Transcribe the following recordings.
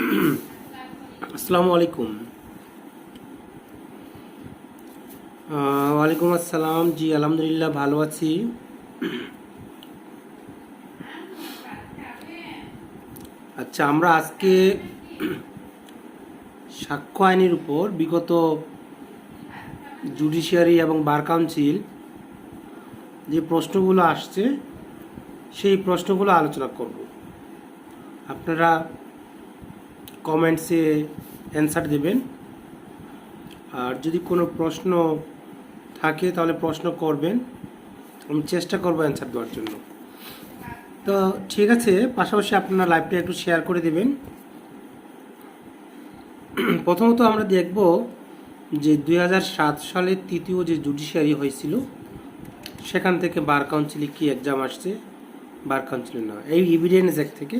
আসসালামু আলাইকুম। ওয়ালাইকুম আসসালাম। জি আলহামদুলিল্লাহ ভালো আছি। আচ্ছা, আমরা আজকে সাক্ষ্য আইনের উপর বিগত জুডিশিয়ারি এবং বার কাউন্সিল যে প্রশ্নগুলো আসছে সেই প্রশ্নগুলো আলোচনা করব। আপনারা কমেন্টসে অ্যান্সার দেবেন, আর যদি কোনো প্রশ্ন থাকে তাহলে প্রশ্ন করবেন, আমি চেষ্টা করবো অ্যান্সার দেওয়ার জন্য। তো ঠিক আছে, পাশাপাশি আপনারা লাইভটা একটু শেয়ার করে দেবেন। প্রথমত আমরা দেখব যে 2007 সালে তৃতীয় যে জুডিশিয়ারি হয়েছিল সেখান থেকে বার কাউন্সিলে কি এক্সাম আসছে, বার কাউন্সিলে না, এই এভিডেন্স অ্যাক্ট থেকে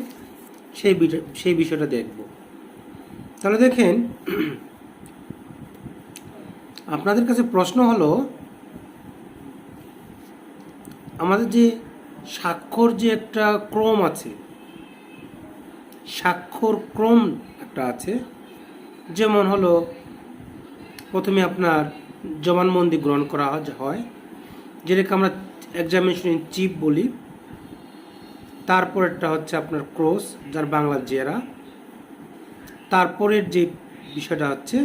সেই বিষয়টা দেখব। তাহলে দেখেন, আপনাদের কাছে প্রশ্ন হলো, আমাদের যে স্বাক্ষর যে একটা ক্রম আছে, স্বাক্ষর ক্রম একটা আছে, যেমন হলো প্রথমে আপনার জবানবন্দি গ্রহণ করা হয়, যেটাকে আমরা এক্সামিনেশন ইন চিফ বলি। তারপরেরটা হচ্ছে আপনার ক্রস, যার বাংলা জেরা। তারপরের যে বিষয়টা হচ্ছে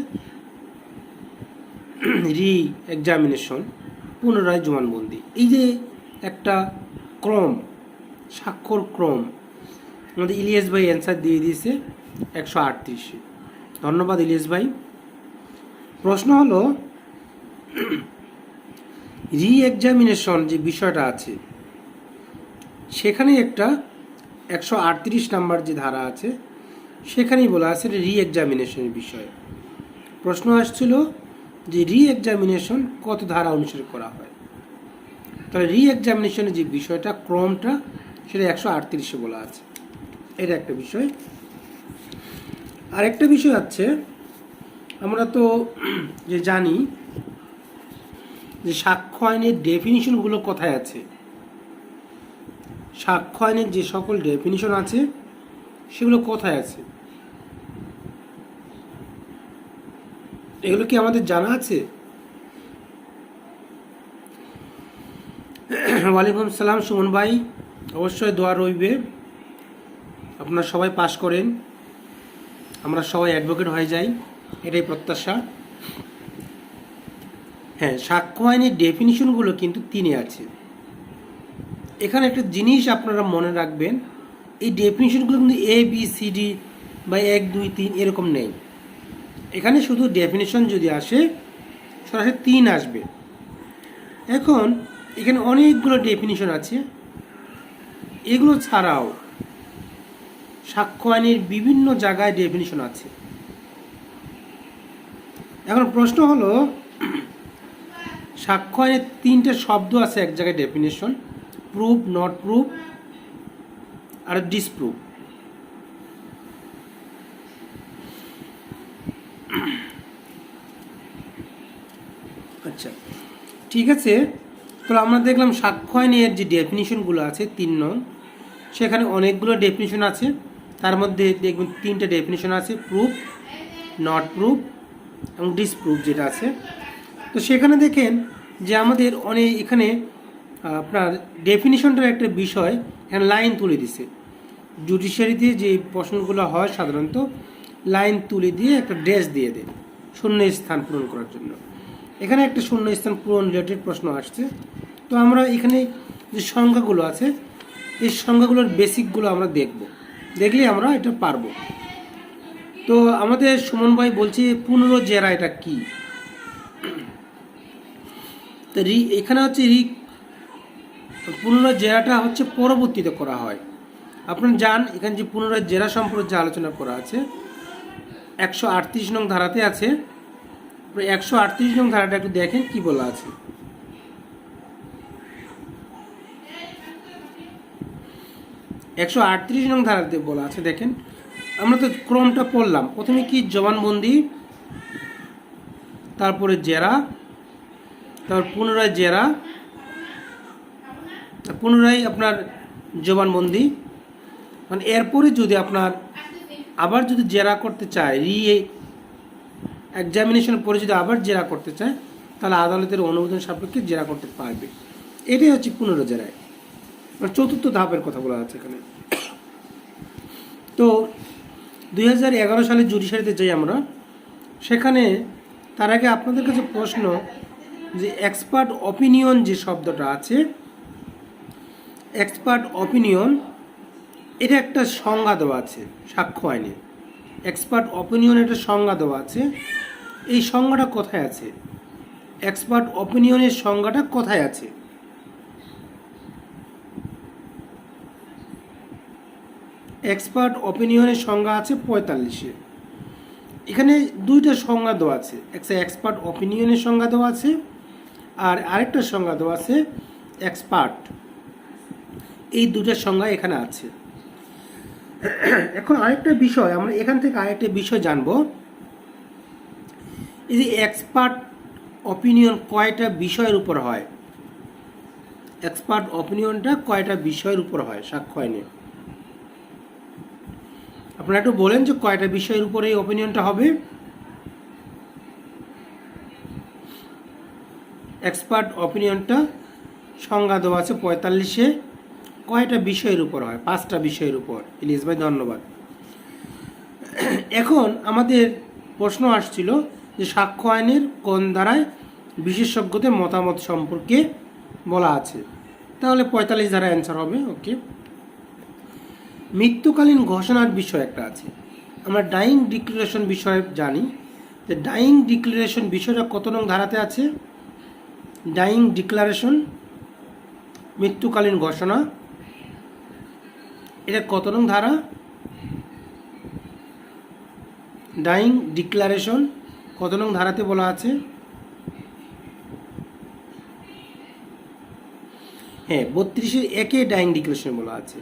রি এক্সামিনেশন, পুনরায় জবানবন্দি। এই যে একটা ক্রম, স্বাক্ষর ক্রম, আমাদের ইলিয়াস ভাই অ্যান্সার দিয়ে দিয়েছে 138। ধন্যবাদ ইলিয়াস ভাই। প্রশ্ন হলো, রি এক্সামিনেশন যে বিষয়টা আছে সেখানে একটা 138 নাম্বার যে ধারা আছে সেখানেই বলা আছে রি এক্সামিনেশনের বিষয়ে। প্রশ্ন আসছিল যে রি এক্সামিনেশন কত ধারা অনুসারে করা হয়। তাহলে রি এক্সামিনেশনের যে বিষয়টা, ক্রমটা, সেটা 138-এ বলা আছে। এটা একটা বিষয়। আরেকটা বিষয় আছে, আমরা তো যে জানি যে সাক্ষ্য আইনের ডেফিনিশনগুলো কোথায় আছে। সাক্ষ্য আইনের যে সকল ডেফিনিশন আছে সেগুলো কোথায় আছে, এগুলো কি আমাদের জানা আছে? ওয়ালাইকুম সালাম সুমন ভাই, অবশ্যই দোয়া রইবে আপনারা সবাই পাস করেন, আমরা সবাই অ্যাডভোকেট হয়ে যাই, এটাই প্রত্যাশা। হ্যাঁ, সাক্ষ্য আইনের ডেফিনিশনগুলো কিন্তু 3-এ আছে। এখানে একটা জিনিস আপনারা মনে রাখবেন, এই ডেফিনিশনগুলো কিন্তু ABCD বা 1 2 3 এরকম নেই। এখানে শুধু ডেফিনিশন যদি আসে সরাসরি 3 আসবে। এখন এখানে অনেকগুলো ডেফিনিশন আছে, এগুলো ছাড়াও সাক্ষ্য আইনের বিভিন্ন জায়গায় ডেফিনিশন আছে। এখন প্রশ্ন হলো, সাক্ষ্য আইনের 3টে শব্দ আছে এক জায়গায় ডেফিনিশন: প্রুভ, নট প্রুভ আর ডিসপ্রুভ। আচ্ছা ঠিক আছে, তো আমরা দেখলাম সাক্ষ্য আইনের যে ডেফিনিশনগুলো আছে 3 নং, সেখানে অনেকগুলো ডেফিনিশন আছে। তার মধ্যে দেখবেন 3টে ডেফিনিশন আছে: প্রুফ, নট প্রুফ এবং ডিসপ্রুভ যেটা আছে। তো সেখানে দেখেন যে আমাদের এখানে আপনার ডেফিনিশনটার একটা বিষয় এখানে লাইন তুলে দিছে। জুডিশিয়ারিতে যে প্রশ্নগুলো হয় সাধারণত লাইন তুলে দিয়ে একটা ড্যাশ দিয়ে দেয় শূন্য স্থান পূরণ করার জন্য। এখানে একটা শূন্য স্থান পূরণ রিলেটেড প্রশ্ন আসছে। তো আমরা এখানে যে সংখ্যাগুলো আছে এই সংখ্যাগুলোর বেসিকগুলো আমরা দেখলে আমরা এটা পারবো। তো আমাদের সুমন ভাই বলছে পুনর্জেরা, এটা কি? তো এখানে হচ্ছে পুনর্জেরাটা হচ্ছে পরবর্তীতে করা হয়। আপনারা জান এখানে যে পুনরায় জেরা সম্পর্কে যে আলোচনা করা আছে 138 নং ধারাতে আছে। 138 নং ধারাটা একটু দেখেন কি বলা আছে। 138 নং ধারাতে বলা আছে, দেখেন আমরা তো ক্রমটা পড়লাম। প্রথমে কি জবানবন্দি, তারপরে জেরা, তারপর পুনরায় জেরা, পুনরায় আপনার জবানবন্দি। মানে এরপরে যদি আপনার আবার যদি জেরা করতে চায়, এক্সামিনেশন পরে যদি আবার জেরা করতে চায়, তাহলে আদালতের অনুমোদন সাপেক্ষে জেরা করতে পারবে। এটাই হচ্ছে পুনর্জেরায়, মানে চতুর্থ ধাপের কথা বলা আছে এখানে। তো 2011 সালে জুডিশিয়ারিতে যাই আমরা, সেখানে তার আগে আপনাদের কাছে প্রশ্ন যে এক্সপার্ট অপিনিয়ন যে শব্দটা আছে, এক্সপার্ট অপিনিয়ন এটা একটা সংজ্ঞা দেওয়া আছে সাক্ষ্য আইনে। এক্সপার্ট অপিনিয়ন একটা সংজ্ঞা দেওয়া আছে, এই সংজ্ঞাটা কোথায় আছে? এক্সপার্ট অপিনিয়নের সংজ্ঞাটা কোথায় আছে? এক্সপার্ট অপিনিয়নের সংজ্ঞা আছে 45-এ। এখানে দুইটা সংজ্ঞা দেওয়া আছে, একটা এক্সপার্ট অপিনিয়নের সংজ্ঞা দেওয়া আছে, আর আরেকটা সংজ্ঞা দেওয়া আছে এক্সপার্ট। এই দুটার সংজ্ঞা এখানে আছে। এখন আরেকটা বিষয়, আমরা এখান থেকে আরেকটা বিষয় জানবো, এই যে এক্সপার্ট অপিনিয়ন কয়টা বিষয়ের উপর হয়? এক্সপার্ট অপিনিয়নটা কয়টা বিষয়ের উপর হয় সাক্ষ্য আইনে? আপনারা একটু বলেন যে কয়টা বিষয়ের উপরে এই অপিনিয়নটা হবে? এক্সপার্ট অপিনিয়নটা সংজ্ঞা দেওয়া আছে 45-এ, কয়টা বিষয়ের উপর হয়? 5টা বিষয়ের উপর। ইলিশ ভাই ধন্যবাদ। এখন আমাদের প্রশ্ন আসছিল যে সাক্ষ্য আইনের কোন ধারায় বিশেষজ্ঞদের মতামত সম্পর্কে বলা আছে, তাহলে 45 ধারায় অ্যান্সার হবে। ওকে, মৃত্যুকালীন ঘোষণার বিষয় একটা আছে, আমরা ডাইং ডিক্লারেশন বিষয়ে জানি যে ডাইং ডিক্লারেশন বিষয়টা কত নং ধারাতে আছে? ডাইং ডিক্লারেশন, মৃত্যুকালীন ঘোষণা, এটা কত নং ধারা? ডাইং ডিক্লারেশন কত নং ধারাতে বলা আছে? হ্যাঁ, 32-এর 1-এ ডাইং ডিক্লারেশন বলা আছে।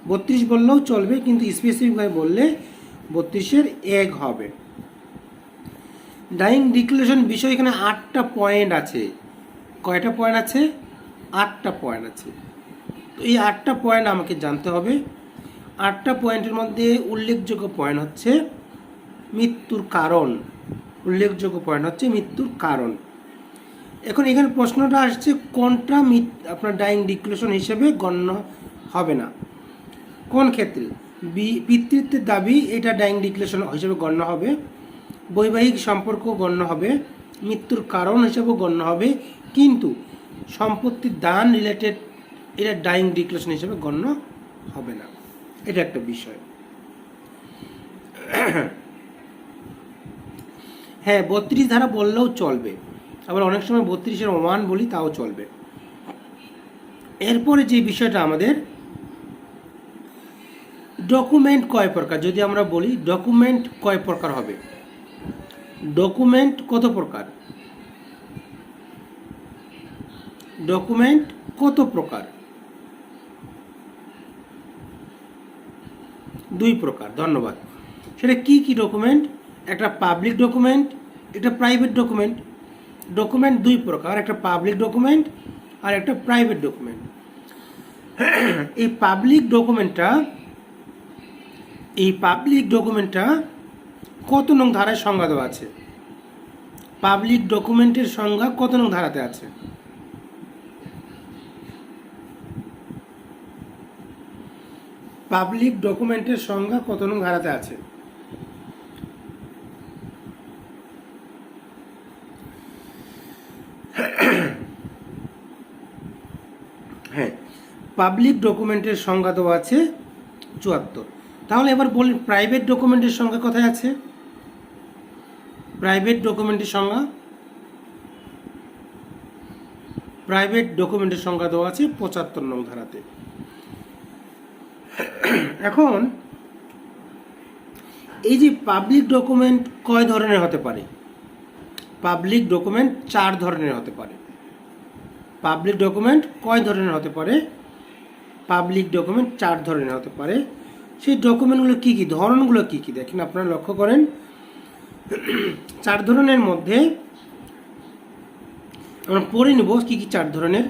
32 বললেও চলবে, কিন্তু স্পেসিফিকভাবে বললে 32-এর 1 হবে। ডাইং ডিক্লারেশন বিষয় এখানে 8টা পয়েন্ট আছে। কয়টা পয়েন্ট আছে? 8টা পয়েন্ট আছে। তো এই 8টা পয়েন্ট আমাকে জানতে হবে। 8টা পয়েন্টের মধ্যে উল্লেখযোগ্য পয়েন্ট হচ্ছে মৃত্যুর কারণ। উল্লেখযোগ্য পয়েন্ট হচ্ছে মৃত্যুর কারণ। এখন এখানে প্রশ্নটা আসছে কোনটা আপনার ডাইং ডিক্লারেশন হিসেবে গণ্য হবে না? কোন ক্ষেত্রে? পিতৃত্বের দাবি, এটা ডাইং ডিক্লারেশন হিসেবে গণ্য হবে। বৈবাহিক সম্পর্ক গণ্য হবে, মৃত্যুর কারণ হিসেবেও গণ্য হবে, কিন্তু সম্পত্তির দান রিলেটেড এটা ডাইং ডিক্লারেশন হিসেবে গণ্য হবে না। এটা একটা বিষয়। হ্যাঁ, 32 ধারা বললেও চলবে, আবার অনেক সময় 32-এর 1 বলি তাও চলবে। এরপরে যে বিষয়টা আমাদের ডকুমেন্ট কয় প্রকার, যদি আমরা বলি ডকুমেন্ট কয় প্রকার হবে? ডকুমেন্ট কত প্রকার? ডকুমেন্ট কত প্রকার? 2 প্রকার। ধন্যবাদ। সেটা কি কি ডকুমেন্ট? একটা পাবলিক ডকুমেন্ট, একটা প্রাইভেট ডকুমেন্ট। ডকুমেন্ট 2 প্রকার, একটা পাবলিক ডকুমেন্ট আর একটা প্রাইভেট ডকুমেন্ট। এই পাবলিক ডকুমেন্টটা কত নং ধারায় সংজ্ঞা দেওয়া আছে? পাবলিক ডকুমেন্টের সংজ্ঞা কত নং ধারাতে আছে? পাবলিক ডকুমেন্টের সংজ্ঞা কত নং ধারাতে আছে? হ্যাঁ, পাবলিক ডকুমেন্টের সংজ্ঞা দেওয়া আছে 74। তাহলে এবার বলি প্রাইভেট ডকুমেন্টের সংজ্ঞা কোথায় আছে? প্রাইভেট ডকুমেন্টের সংজ্ঞা দেওয়া আছে 75 নং ধারাতে। এখন এই যে পাবলিক ডকুমেন্ট কয় ধরনের হতে পারে? পাবলিক ডকুমেন্ট 4 ধরনের হতে পারে। পাবলিক ডকুমেন্ট কয় ধরনের হতে পারে? পাবলিক ডকুমেন্ট 4 ধরনের হতে পারে। সেই ডকুমেন্টগুলো কি কি, ধরনগুলো কি কি দেখেন, আপনারা লক্ষ্য করেন। 4 ধরনের মধ্যে আমরা পড়ে নেব কি কি 4 ধরনের।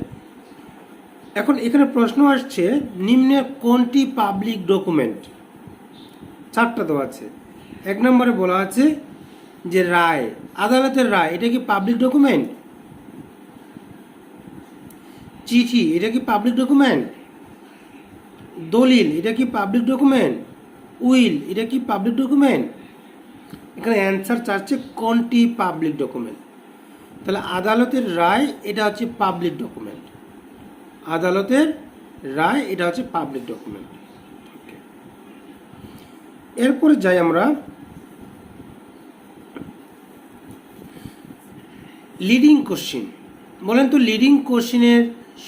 এখন এখানে প্রশ্ন আসছে নিম্নের কোনটি পাবলিক ডকুমেন্ট? 4টা দেওয়া আছে। 1 নম্বরে বলা আছে যে রায়, আদালতের রায়, এটা কি পাবলিক ডকুমেন্ট? চিঠি, এটা কি পাবলিক ডকুমেন্ট? দলিল, এটা কি পাবলিক ডকুমেন্ট? উইল, এটা কি পাবলিক ডকুমেন্ট? এখানে অ্যান্সার চাচ্ছে কোনটি পাবলিক ডকুমেন্ট। তাহলে আদালতের রায় এটা হচ্ছে পাবলিক ডকুমেন্ট। আদালতের রায় এটা হচ্ছে পাবলিক ডকুমেন্ট। এরপরে যাই আমরা লিডিং কোশ্চিন। বলেন তো লিডিং কোশ্চিনের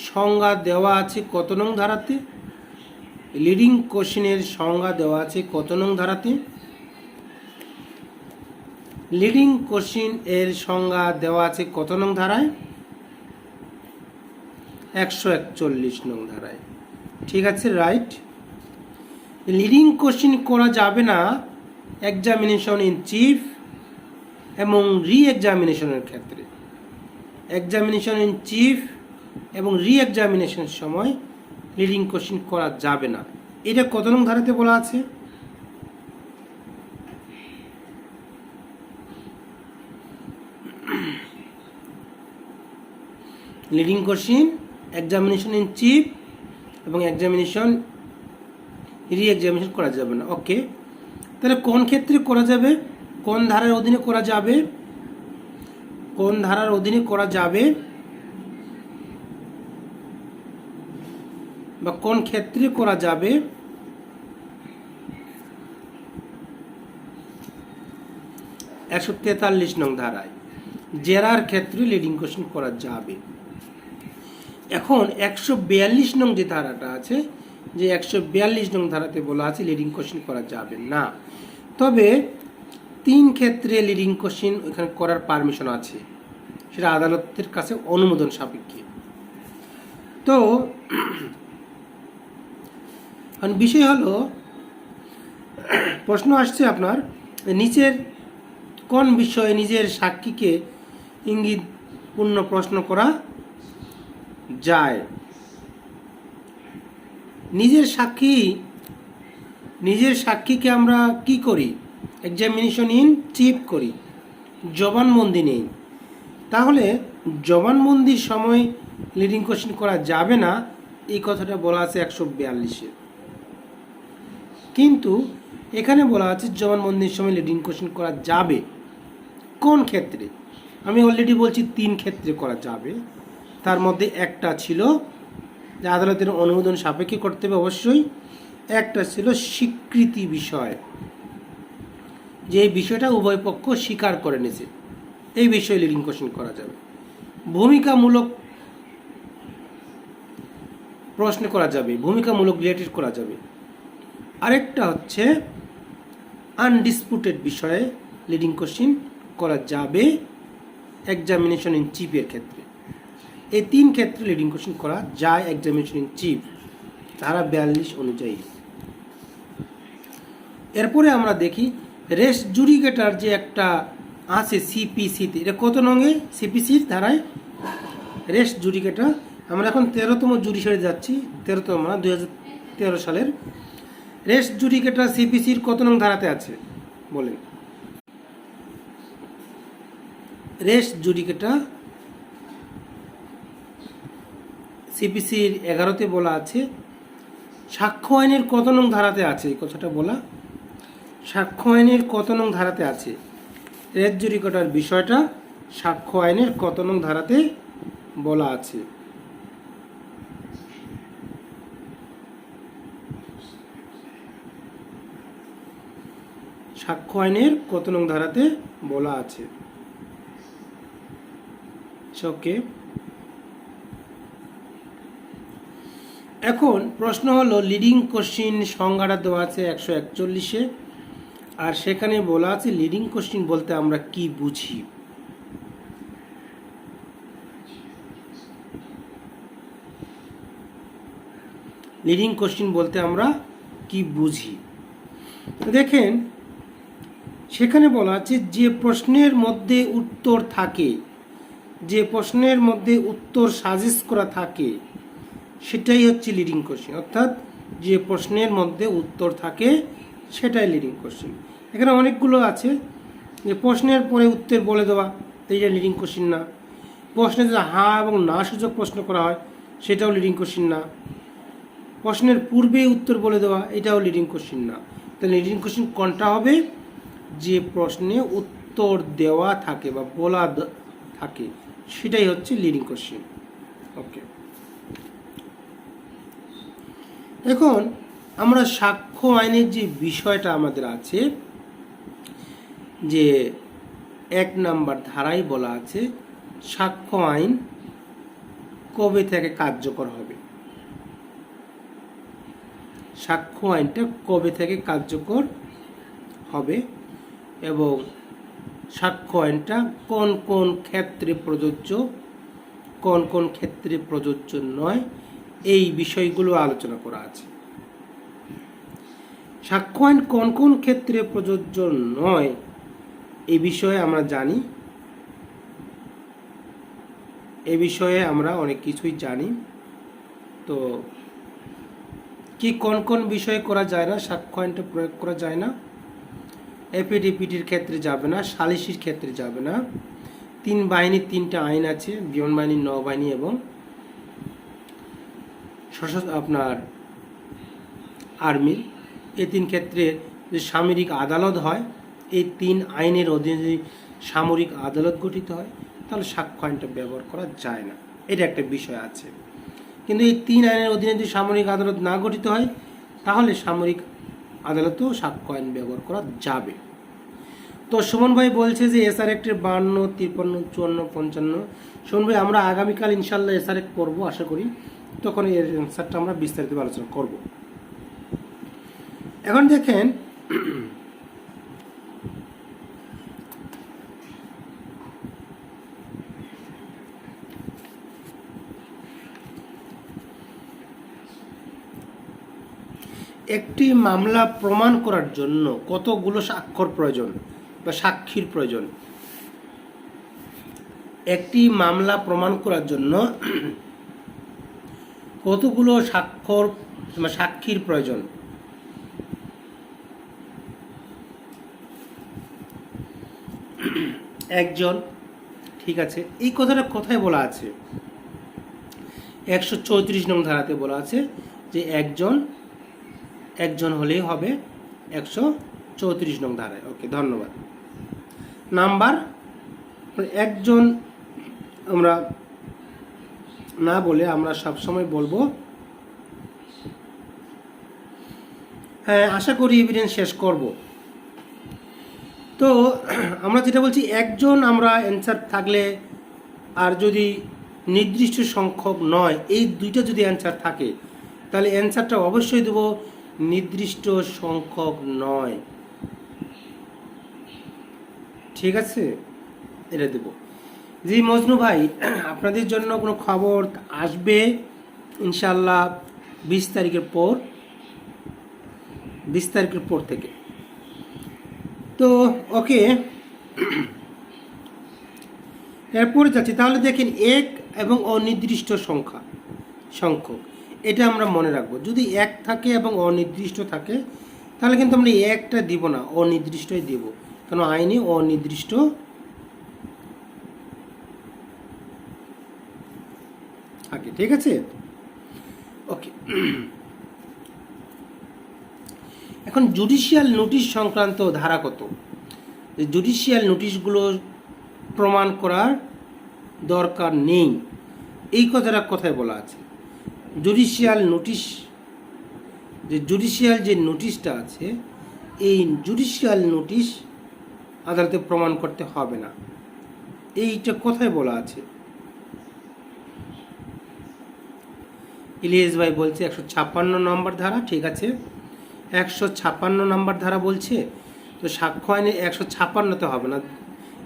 সংজ্ঞা দেওয়া আছে কত নং ধারাতে? লিডিং কোশ্চিনের সংজ্ঞা দেওয়া আছে কত নং ধারাতে? লিডিং কোশ্চিন এর সংজ্ঞা দেওয়া আছে কত নং ধারায়? 141 নং ধারায়। ঠিক আছে, রাইট। লিডিং কোশ্চিন করা যাবে না এক্সামিনেশন ইন চিফ এবং রি এক্সামিনেশনের ক্ষেত্রে। এক্সামিনেশন ইন চিফ এবং রি এক্সামিনেশনের সময় লিডিং কোশ্চিন করা যাবে না। এটা কত নং ধারাতে বলা আছে? Leading question examination in chief এবং এক্সামিনেশন রি এক্সামিনেশন করা যাবে না। ওকে, তাহলে কোন ক্ষেত্রে করা যাবে? কোন ধারার অধীনে করা যাবে? কোন ধারার অধীনে করা যাবে বা কোন ক্ষেত্রে করা যাবে? 143 নং ধারায় জেরার ক্ষেত্রে লিডিং কোশ্চিন করা যাবে। এখন 142 নং যে ধারাটা আছে, যে 142 নং ধারাতে বলা আছে লিডিং কোশ্চিন করা যাবে না। তবে 3 ক্ষেত্রে লিডিং কোশ্চিন ওখানে করার পারমিশন আছে, সেটা আদালতের কাছে অনুমোদন সাপেক্ষে। তো বিষয় হলো, প্রশ্ন আসছে আপনার নিচের কোন বিষয়ে নিজের সাক্ষীকে ইঙ্গিতপূর্ণ প্রশ্ন করা যায়? নিজের সাক্ষীকে আমরা কি করি? এক্সামিনেশন ইন চিফ করি, জবানবন্দি নেই। তাহলে জবানবন্দির সময় লিডিং কোশ্চিন করা যাবে না, এই কথাটা বলা আছে 142-এ। কিন্তু এখানে বলা আছে জবানবন্দির সময় লিডিং কোশ্চিন করা যাবে। কোন ক্ষেত্রে? আমি অলরেডি বলছি 3 ক্ষেত্রে করা যাবে। তার মধ্যে একটা ছিল যে আদালতের অনুমোদন সাপেক্ষে করতে হবে অবশ্যই। একটা ছিল স্বীকৃতি বিষয়, যে এই বিষয়টা উভয় পক্ষ স্বীকার করে নিয়েছে, এই বিষয়ে লিডিং কোশ্চিন করা যাবে। ভূমিকামূলক প্রশ্ন করা যাবে, ভূমিকামূলক রিলেটেড করা যাবে। আরেকটা হচ্ছে আনডিসপুটেড বিষয়ে লিডিং কোশ্চিন করা যাবে এক্সামিনেশন ইন চিফের ক্ষেত্রে। এই 3 ক্ষেত্রে লিডিং কোশ্চিন করা যায় এক্সামিনেশন ইন চিফ, ধারা 42 অনুযায়ী। এরপরে আমরা দেখি রেস জুডিকেটার যে একটা আছে সিপিসিতে, এটা কত নঙে সিপিসির ধারায় রেস জুডিকেটার? আমরা এখন 13তম জুডিশিয়ারি যাচ্ছি, 13তম না, 2013 সালের। রেস জুডিকেটার সিপিসির কত নং ধারাতে আছে বলেন? রেস জুডিকেটার সিপিসির 11তে বলা আছে। সাক্ষ্য আইনের কত নং ধারাতে আছে এই কথাটা বলা? সাক্ষ্য আইনের কত নং ধারাতে আছে রেস জুডিকেটার বিষয়টা? সাক্ষ্য আইনের কত নং ধারাতে বলা আছে? সাক্ষ্য আইনের কত নং ধারাতে বলা আছে? ওকে, এখন প্রশ্ন হলো লিডিং কোশ্চিন সংজ্ঞাটা দেওয়া আছে 141-এ, আর সেখানে বলা আছে লিডিং কোশ্চিন বলতে আমরা কি বুঝি। লিডিং কোশ্চিন বলতে আমরা কি বুঝি দেখেন, সেখানে বলা আছে যে প্রশ্নের মধ্যে উত্তর থাকে, যে প্রশ্নের মধ্যে উত্তর সাজেস্ট করা থাকে সেটাই হচ্ছে লিডিং কোশ্চিন। অর্থাৎ যে প্রশ্নের মধ্যে উত্তর থাকে সেটাই লিডিং কোশ্চেন। এখানে অনেকগুলো আছে যে প্রশ্নের পরে উত্তর বলে দেওয়া, এইটা লিডিং কোশ্চেন না। প্রশ্নে যদি হ্যাঁ এবং না সূচক প্রশ্ন করা হয় সেটাও লিডিং কোশ্চেন না। প্রশ্নের পূর্বে উত্তর বলে দেওয়া এটাও লিডিং কোশ্চেন না। তাহলে লিডিং কোশ্চেন কোনটা হবে? যে প্রশ্নে উত্তর দেওয়া থাকে বা বলা থাকে সেটাই হচ্ছে লিডিং কোশ্চেন। ওকে, এখন আমরা সাক্ষ্য আইনের যে বিষয়টা আমাদের আছে, যে 1 নম্বর ধারায় বলা আছে সাক্ষ্য আইন কবে থেকে কার্যকর হবে। সাক্ষ্য আইনটা কবে থেকে কার্যকর হবে এবং সাক্ষ্য আইনটা কোন কোন ক্ষেত্রে প্রযোজ্য, কোন কোন ক্ষেত্রে প্রযোজ্য নয়, এই বিষয়গুলো আলোচনা করা আছে। সাক্ষ্য আইন কোন কোন ক্ষেত্রে প্রযোজ্য নয় এই বিষয়ে আমরা জানি, এ বিষয়ে আমরা অনেক কিছুই জানি। তো কি কোন কোন বিষয়ে করা যায় না, সাক্ষ্য আইনটা প্রয়োগ করা যায় না? এপিডিপিটির ক্ষেত্রে যাবে না, সালিসির ক্ষেত্রে যাবে না। 3 বাহিনীর 3টা আইন আছে, বিমান বাহিনী, নৌবাহিনী এবং আপনার আর্মির। এই 3 ক্ষেত্রে যে সামরিক আদালত হয়, এই 3 আইনের অধীনে যদি সামরিক আদালত গঠিত হয় তাহলে সাক্ষ্য আইনটা ব্যবহার করা যায় না, এটা একটা বিষয় আছে। কিন্তু এই 3 আইনের অধীনে যদি সামরিক আদালত না গঠিত হয় তাহলে সামরিক আদালতেও সাক্ষ্য আইন ব্যবহার করা যাবে। তো সুমন ভাই বলছে যে এসআর অ্যাক্টের 52, 53, 54, 55। সুমন ভাই আমরা আগামীকাল ইনশাল্লাহ এসআর অ্যাক্ট করবো, আশা করি তখন এর অ্যান্সারটা আমরা বিস্তারিত আলোচনা করব। এখন দেখেন একটি মামলা প্রমাণ করার জন্য কতগুলো স্বাক্ষর প্রয়োজন বা সাক্ষীর প্রয়োজন? একটি মামলা প্রমাণ করার জন্য কতগুলো স্বাক্ষর বা সাক্ষীর প্রয়োজন? একজন। ঠিক আছে, এই কথাটা কোথায় বলা আছে? 134 নং ধারাতে বলা আছে যে একজন হলেই হবে, 134 নং ধারায়। ওকে, ধন্যবাদ। নাম্বার একজন আমরা না বলে আমরা সবসময় বলবো, হ্যাঁ আশা করি এভিডেন্স শেষ করব। তো আমরা যেটা বলছি, একজন আমরা অ্যান্সার থাকলে, আর যদি নির্দিষ্ট সংখ্যক নয়, এই দুইটা যদি অ্যান্সার থাকে তাহলে অ্যান্সারটা অবশ্যই দেব নির্দিষ্ট সংখ্যক নয়। ঠিক আছে, এটা দেব। জি মজনু ভাই, আপনাদের জন্য কোনো খবর আসবে ইনশাল্লাহ 20 তারিখের পর থেকে। তো ওকে, এরপরে যাচ্ছি। তাহলে দেখেন, এক এবং অনির্দিষ্ট সংখ্যক, এটা আমরা মনে রাখবো। যদি এক থাকে এবং অনির্দিষ্ট থাকে তাহলে কিন্তু আমরা একটা দিব না, অনির্দিষ্টই দিব, কারণ আইনে অনির্দিষ্ট থাকে। ঠিক আছে, ওকে। এখন জুডিশিয়াল নোটিশ সংক্রান্ত ধারা কত? জুডিশিয়াল নোটিশগুলো প্রমাণ করার দরকার নেই, এই কথাটা কোথায় বলা আছে? জুডিশিয়াল যে নোটিশটা আছে, এই জুডিশিয়াল নোটিশ আদালতে প্রমাণ করতে হবে না, এইটা কোথায় বলা আছে? ইলিয়াস ভাই বলছে 156 নম্বর ধারা। ঠিক আছে, 156 নম্বর ধারা বলছে। তো সাক্ষ্য আইনে 156তে হবে না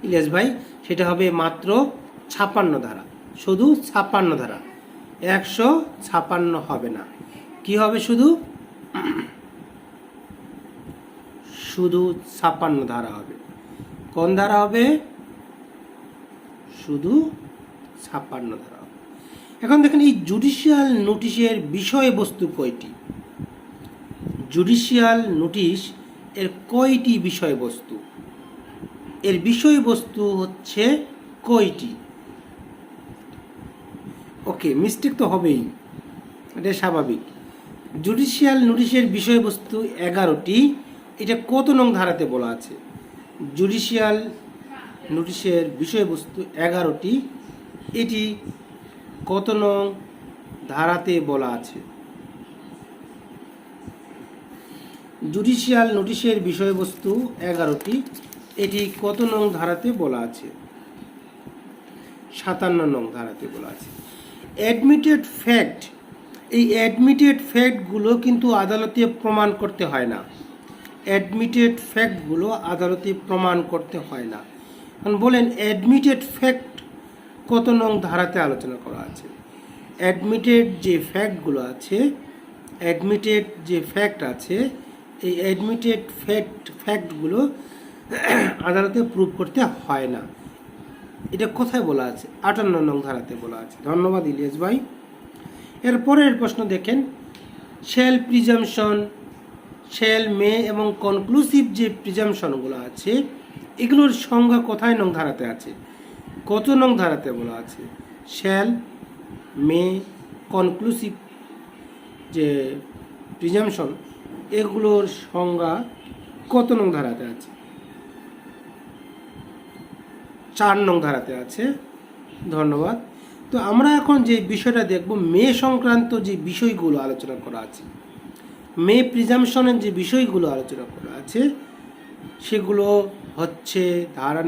ইলিয়াস ভাই, সেটা হবে মাত্র 56 ধারা, শুধু 56 ধারা, 156 হবে না। কি হবে? শুধু 56 ধারা হবে। কোন ধারা হবে? শুধু 56 ধারা হবে। এখন দেখেন, এই জুডিশিয়াল নোটিশের বিষয়বস্তু কয়টি? জুডিশিয়াল নোটিশ এর কয়টি বিষয়বস্তু? এর বিষয়বস্তু হচ্ছে কয়টি? ওকে, মিস্টেক তো হবেই, এটা স্বাভাবিক। জুডিশিয়াল নোটিশের বিষয়বস্তু 11টি। এটা কত নং ধারাতে বলা আছে? জুডিশিয়াল নোটিশের বিষয়বস্তু 11টি। এটি কত নং ধারাতে বলা আছে? জুডিশিয়াল নোটিশের বিষয়বস্তু 11টি। এটি কত নং ধারাতে বলা আছে? 57 নং ধারাতে বলা আছে। অ্যাডমিটেড ফ্যাক্ট, এই অ্যাডমিটেড ফ্যাক্টগুলো কিন্তু আদালতে প্রমাণ করতে হয় না। অ্যাডমিটেড ফ্যাক্টগুলো আদালতে প্রমাণ করতে হয় না। এখন বলেন অ্যাডমিটেড ফ্যাক্ট কত নং ধারাতে আলোচনা করা আছে? অ্যাডমিটেড যে ফ্যাক্টগুলো আছে, অ্যাডমিটেড যে ফ্যাক্ট আছে, এই অ্যাডমিটেড ফ্যাক্টগুলো আদালতে প্রুভ করতে হয় না। এটা কোথায় বলা আছে? 58 নং ধারাতে বলা আছে। ধন্যবাদ ইলিয়াস ভাই। এরপরের প্রশ্ন দেখেন, শেল প্রিজামশন, শেল মে এবং কনক্লুসিভ যে প্রিজামশনগুলো আছে, এগুলোর সংজ্ঞা কোথায় নং ধারাতে আছে? কত নং ধারাতে বলা আছে? শেল মে কনক্লুসিভ যে প্রিজামশন, এগুলোর সংজ্ঞা কত নং ধারাতে আছে? 4 নং ধারাতে আছে। ধন্যবাদ। তো আমরা এখন যে বিষয়টা দেখব, মে সংক্রান্ত যে বিষয়গুলো আলোচনা করা আছে, মে প্রিজামশনের যে বিষয়গুলো আলোচনা করা আছে, সেগুলো হচ্ছে ধারা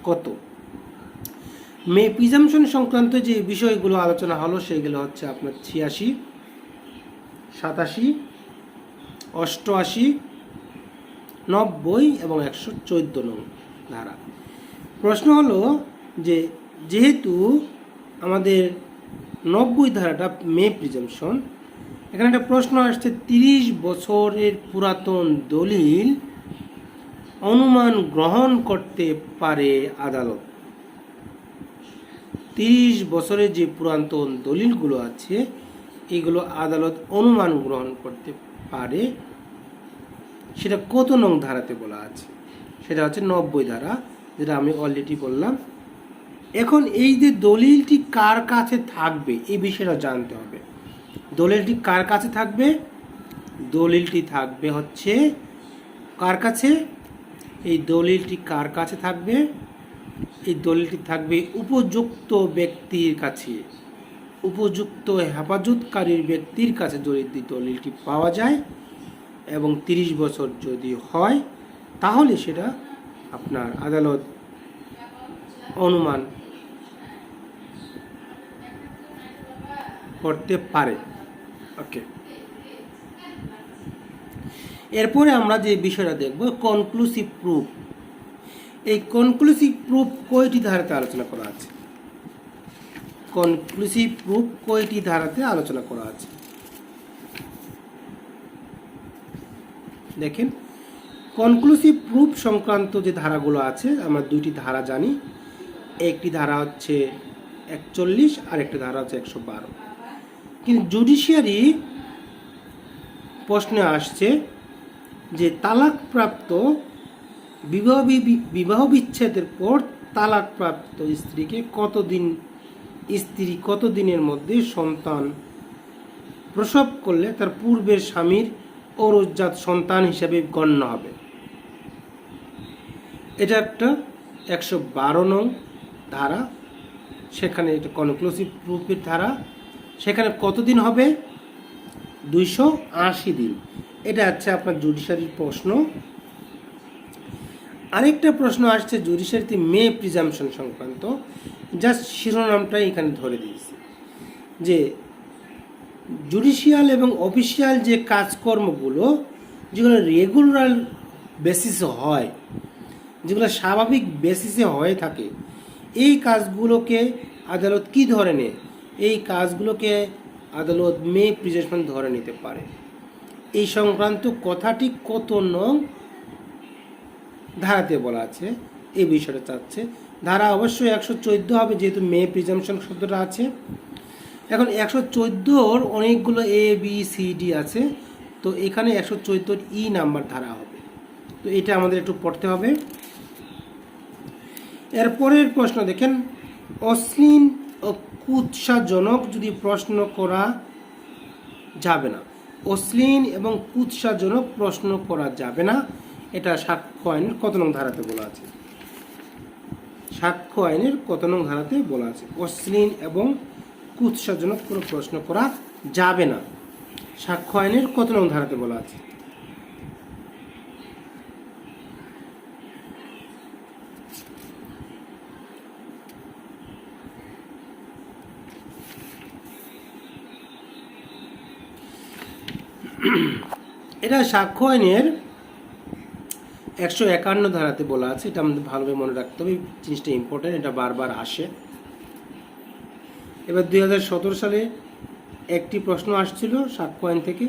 কত? মে প্রিজামশন সংক্রান্ত যে বিষয়গুলো আলোচনা হলো সেগুলো হচ্ছে আপনার 86, 87, 88, 90 এবং 114 নং ধারা। প্রশ্ন হলো যে যেহেতু আমাদের 90 ধারাটা মে প্রিজামশন, এখানে একটা প্রশ্ন আসছে, 30 বছরের পুরাতন দলিল অনুমান গ্রহণ করতে পারে আদালত। 30 বছরের যে পুরাতন দলিলগুলো আছে, এগুলো আদালত অনুমান গ্রহণ করতে পারে, সেটা কত নং ধারাতে বলা আছে? সেটা হচ্ছে 90 ধারা, যেটা আমি অলরেডি বললাম। এখন এই যে দলিলটি কার কাছে থাকবে, এই বিষয়টা জানতে হবে। দলিলটি কার কাছে থাকবে? দলিলটি থাকবে হচ্ছে কার কাছে? এই দলিলটি কার কাছে থাকবে? এই দলিলটি থাকবে উপযুক্ত ব্যক্তির কাছে। উপযুক্ত হেফাজতকারীর ব্যক্তির কাছে যদি দলিলটি পাওয়া যায় এবং 30 বছর যদি হয়, তাহলে সেটা আপনার আদালত অনুমান করতে পারে। ওকে, এরপরে আমরা যে বিষয়টা দেখব, কনক্লুসিভ প্রুফ। এই কনক্লুসিভ প্রুফ কয়টি ধারাতে আলোচনা করা আছে? কনক্লুসিভ প্রুফ কয়টি ধারাতে আলোচনা করা আছে? দেখেন, কনক্লুসিভ প্রুফ সংক্রান্ত যে ধারাগুলো আছে, আমরা দুইটি ধারা জানি। একটি ধারা হচ্ছে 41 আর একটি ধারা হচ্ছে 112। কিন্তু জুডিশিয়ারি প্রশ্নে আসছে যে তালাকপ্রাপ্ত বিবাহ বিচ্ছেদের পর তালাকপ্রাপ্ত স্ত্রী কতদিনের মধ্যে সন্তান প্রসব করলে তার পূর্বের স্বামীর ঔরসজাত সন্তান হিসেবে গণ্য হবে? এটা একটা 112 নং ধারা, সেখানে এটা কনক্লুসিভ প্রুফের ধারা। সেখানে কতদিন হবে? 280 দিন। এটা হচ্ছে আপনার জুডিশিয়ারির প্রশ্ন। আরেকটা প্রশ্ন আসছে জুডিশিয়ারিতে মে প্রিজামশন সংক্রান্ত, জাস্ট শিরোনামটাই এখানে ধরে দিয়েছি যে জুডিশিয়াল এবং অফিসিয়াল যে কাজকর্মগুলো যেগুলো রেগুলার বেসিসে হয়, যেগুলো স্বাভাবিক বেসিসে হয়ে থাকে, এই কাজগুলোকে আদালত কি ধরে নেয়? এই কাজগুলোকে আদালত মে প্রিজামশন ধরে নিতে পারে। এই সংক্রান্ত কথাটি কত নং ধারাতে বলা আছে, এই বিষয়টা চাচ্ছে। ধারা অবশ্যই 114 হবে, যেহেতু মে প্রিজামশন শব্দটা আছে। এখন 114-র অনেকগুলো A B C D আছে, তো এখানে 114 নাম্বার ধারা হবে। তো এটা আমাদের একটু পড়তে হবে। এরপরের প্রশ্ন দেখেন, অশ্লীল ও কুৎসাজনক যদি প্রশ্ন করা যাবে না, অশ্লীল এবং কুৎসাজনক প্রশ্ন করা যাবে না, এটা সাক্ষ্য আইনের কত নং ধারাতে বলা আছে? সাক্ষ্য আইনের কত নং ধারাতে বলা আছে অশ্লীল এবং কুৎসাজনক কোনো প্রশ্ন করা যাবে না? সাক্ষ্য আইনের কত নং ধারাতে বলা আছে? এটা সাক্ষ্য আইনের 151 ধারাতে বলা আছে। এটা আমাদের ভালোভাবে মনে রাখতে হবে, জিনিসটা ইম্পর্টেন্ট, এটা বারবার আসে। এবার 2017 সালে একটি প্রশ্ন আসছিল সাক্ষ্য আইন থেকে,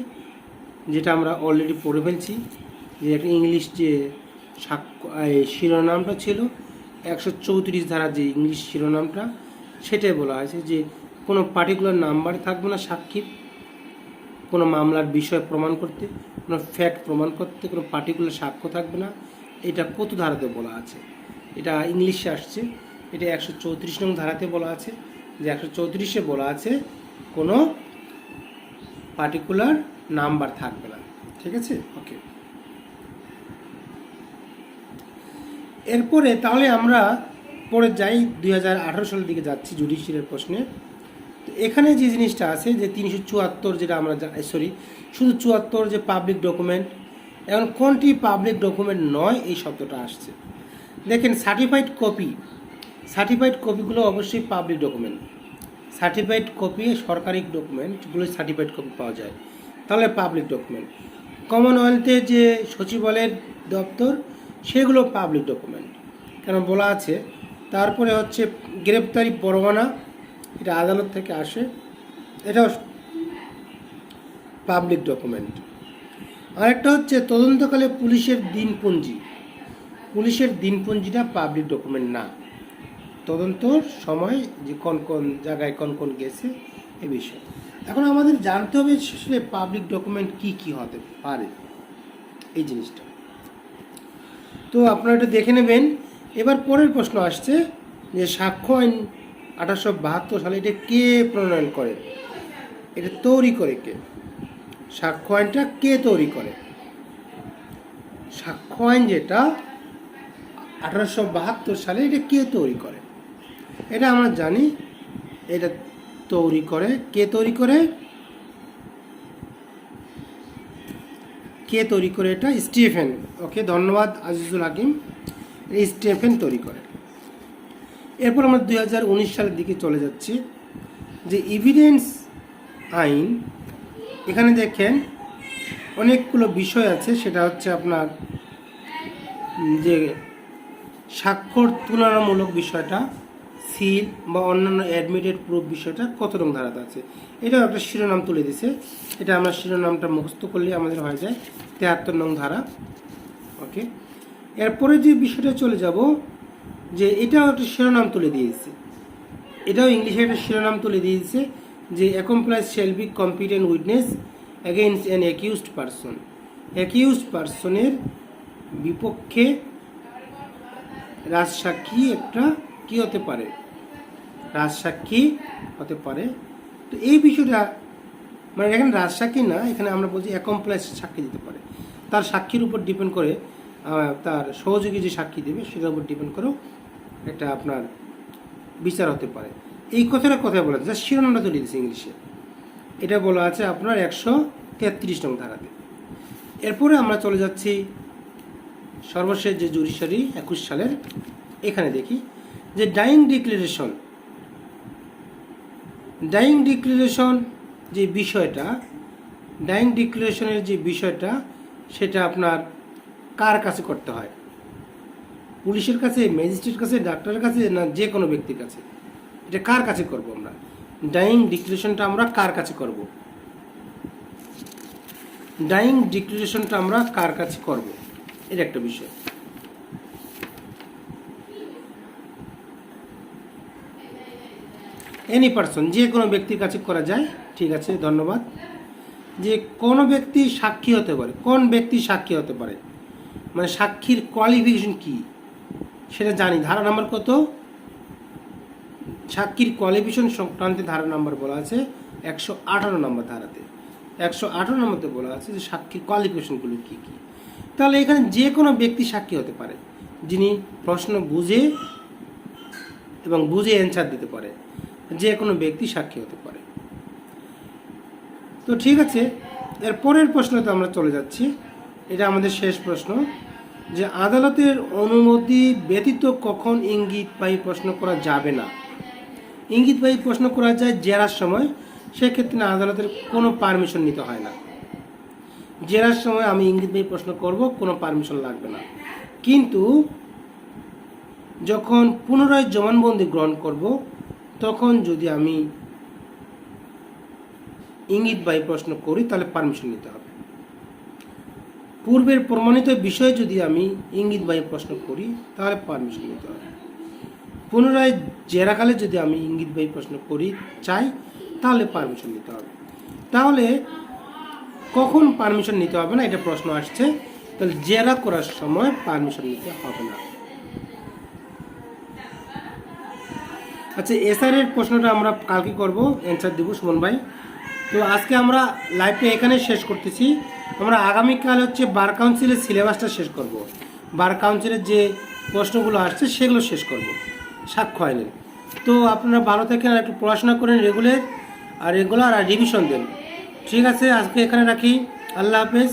যেটা আমরা অলরেডি পড়ে ফেলছি, যে একটা ইংলিশ যে সাক্ষ্য শিরোনামটা ছিল 134 ধারা, যে ইংলিশ শিরোনামটা, সেটাই বলা হয়েছে যে কোনো পার্টিকুলার নাম্বার থাকবে না সাক্ষীর, কোনো মামলার বিষয় প্রমাণ করতে, কোনো ফ্যাক্ট প্রমাণ করতে কোনো পার্টিকুলার সাক্ষ্য থাকবে না। এটা কত ধারাতে বলা আছে? এটা ইংলিশে আসছে, এটা 134 নং ধারাতে বলা আছে, যে 134-এ বলা আছে কোনো পার্টিকুলার নাম্বার থাকবে না। ঠিক আছে, ওকে। এরপরে তাহলে আমরা পরে যাই 2018 সালের দিকে যাচ্ছি, জুডিশিয়ালের প্রশ্নে। তো এখানে যে জিনিসটা আছে যে 374, যেটা আমরা শুধু 74 যে পাবলিক ডকুমেন্ট, এখন কোনটি পাবলিক ডকুমেন্ট নয় এই শব্দটা আসছে। দেখেন সার্টিফাইড কপিগুলো অবশ্যই পাবলিক ডকুমেন্ট। সার্টিফাইড কপি সরকারি ডকুমেন্টগুলো সার্টিফাইড কপি পাওয়া যায়, তাহলে পাবলিক ডকুমেন্ট। কমনওয়েলথের যে সচিবালয়ের দপ্তর, সেগুলো পাবলিক ডকুমেন্ট, কেন বলা আছে। তারপরে হচ্ছে গ্রেপ্তারি পরোয়ানা, এটা আদালত থেকে আসে, এটাও পাবলিক ডকুমেন্ট। আরেকটা হচ্ছে তদন্তকালে পুলিশের দিনপঞ্জিটা পাবলিক ডকুমেন্ট না, তদন্তর সময় যে কোন কোন জায়গায় কোন কোন গেছে এ বিষয়ে। এখন আমাদের জানতে হবে আসলে পাবলিক ডকুমেন্ট কি কি হতে পারে এই জিনিসটা। তো আপনারা এটা দেখে নেবেন। এবার পরের প্রশ্ন আসছে যে সাক্ষ্য আইন 1872 সালে এটা কে প্রণয়ন করে? এটা তৈরি করে কে? সাক্ষ্য আইনটা কে তৈরি করে? সাক্ষ্য আইন যেটা 1872 সালে, এটা কে তৈরি করে? এটা আমরা জানি, এটা তৈরি করে কে? এটা স্টিফেন। ওকে, ধন্যবাদ আজিজুল হাকিম। স্টিফেন তৈরি করে। এরপর আমরা 2019 সালের দিকে চলে যাচ্ছি, যে এভিডেন্স আইন। এখানে দেখেন অনেকগুলো বিষয় আছে, সেটা হচ্ছে আপনার যে স্বাক্ষর তুলনামূলক বিষয়টা, সিল বা অন্যান্য অ্যাডমিটেড প্রুফ বিষয়টা কত রকম ধারাতে আছে, এটাও একটা শিরোনাম তুলে দিছে। এটা আমরা শিরোনামটা মুখস্থ করলে আমাদের হয়ে যায় 73 নং ধারা। ওকে, এরপরে যে বিষয়টা চলে যাব, যে এটাও একটা শিরোনাম তুলে দিয়েছে, এটাও ইংলিশে একটা শিরোনাম তুলে দিয়েছে, যে accomplice shall be competent witness against an accused person. Accused পারসনের বিপক্ষে রাজসাক্ষী একটা কি হতে পারে? রাজসাক্ষী হতে পারে। তো এই বিষয়টা মানে এখানে রাজসাক্ষী না, এখানে আমরা বলছি অ্যাকমপ্লাইজ সাক্ষী দিতে পারে। তার সাক্ষীর উপর ডিপেন্ড করে, তার সহযোগী যে সাক্ষী দেবে সেটার উপর ডিপেন্ড করেও একটা আপনার বিচার হতে পারে। এই কথাটা কোথায় বলা আছে? শিরোনামটা তুলে দিয়েছে ইংলিশে, এটা বলা আছে আপনার 133 নং ধারাতে। এরপরে আমরা চলে যাচ্ছি সর্বশেষ যে জুডিশিয়ারি 21 সালের, এখানে দেখি যে ডাইং ডিক্লারেশন যে বিষয়টা, ডাইং ডিক্লারেশনের যে বিষয়টা, সেটা আপনার কার কাছে করতে হয়? পুলিশের কাছে, ম্যাজিস্ট্রেটের কাছে, ডাক্তারের কাছে, না যে কোনো ব্যক্তির কাছে? এটা কার কাছে করব আমরা? ডাইং ডিক্লারেশনটা আমরা কার কাছে করব? এটা একটা বিষয়। এনি পারসন, যে কোনো ব্যক্তির কাছে করা যায়। ঠিক আছে, ধন্যবাদ। যে কোনো ব্যক্তি সাক্ষী হতে পারে, কোন ব্যক্তি সাক্ষী হতে পারে, মানে সাক্ষীর কোয়ালিফিকেশন কি সেটা জানি। ধারা নাম্বার কত? সাক্ষীর কোয়ালিফিকেশন সংক্রান্তে ধারা নাম্বার বলা আছে 118 নম্বর ধারাতে। 118 নম্বরতে বলা আছে যে সাক্ষীর কোয়ালিফিকেশনগুলো কী কী। তাহলে এখানে যে কোনো ব্যক্তি সাক্ষী হতে পারে, যিনি প্রশ্ন বুঝে এবং বুঝে অ্যান্সার দিতে পারে, যে কোনো ব্যক্তি সাক্ষী হতে পারে। তো ঠিক আছে, এর পরের প্রশ্নতে আমরা চলে যাচ্ছি। এটা আমাদের শেষ প্রশ্ন, যে আদালতের অনুমতি ব্যতীত কখন ইঙ্গিতবাহী প্রশ্ন করা যাবে না। ইঙ্গিতবাহী প্রশ্ন করা যায় জেরার সময়, সেক্ষেত্রে আদালতের কোনো পারমিশন নিতে হয় না। জেরার সময় আমি ইঙ্গিতবাহী প্রশ্ন করব, কোনো পারমিশন লাগবে না। কিন্তু যখন পুনরায় জবানবন্দি গ্রহণ করব, তখন যদি আমি ইঙ্গিতবাহী প্রশ্ন করি তাহলে পারমিশন নিতে হবে। পূর্বের প্রমাণিত বিষয়ে যদি আমি ইঙ্গিতবাহী প্রশ্ন করি তাহলে পারমিশন নিতে হবে। পুনরায় জেরাকালে যদি আমি ইঙ্গিতবাহী প্রশ্ন করি চাই তাহলে পারমিশন নিতে হবে। তাহলে কখন পারমিশন নিতে হবে না এটা প্রশ্ন আসছে, তাহলে জেরা করার সময় পারমিশন নিতে হবে না। আচ্ছা, এসআরের প্রশ্নটা আমরা কালকে করব, অ্যান্সার দেবো সুমন ভাই। তো আজকে আমরা লাইভটা এখানে শেষ করতেছি। আমরা আগামীকাল হচ্ছে বার কাউন্সিলের সিলেবাসটা শেষ করব, বার কাউন্সিলের যে প্রশ্নগুলো আসছে সেগুলো শেষ করব সাক্ষ্য আইনের। তো আপনারা ভালো থাকেন, আর একটু পড়াশোনা করেন রেগুলার আর রিভিশন দেন। ঠিক আছে, আজকে এখানে রাখি। আল্লাহ হাফেজ।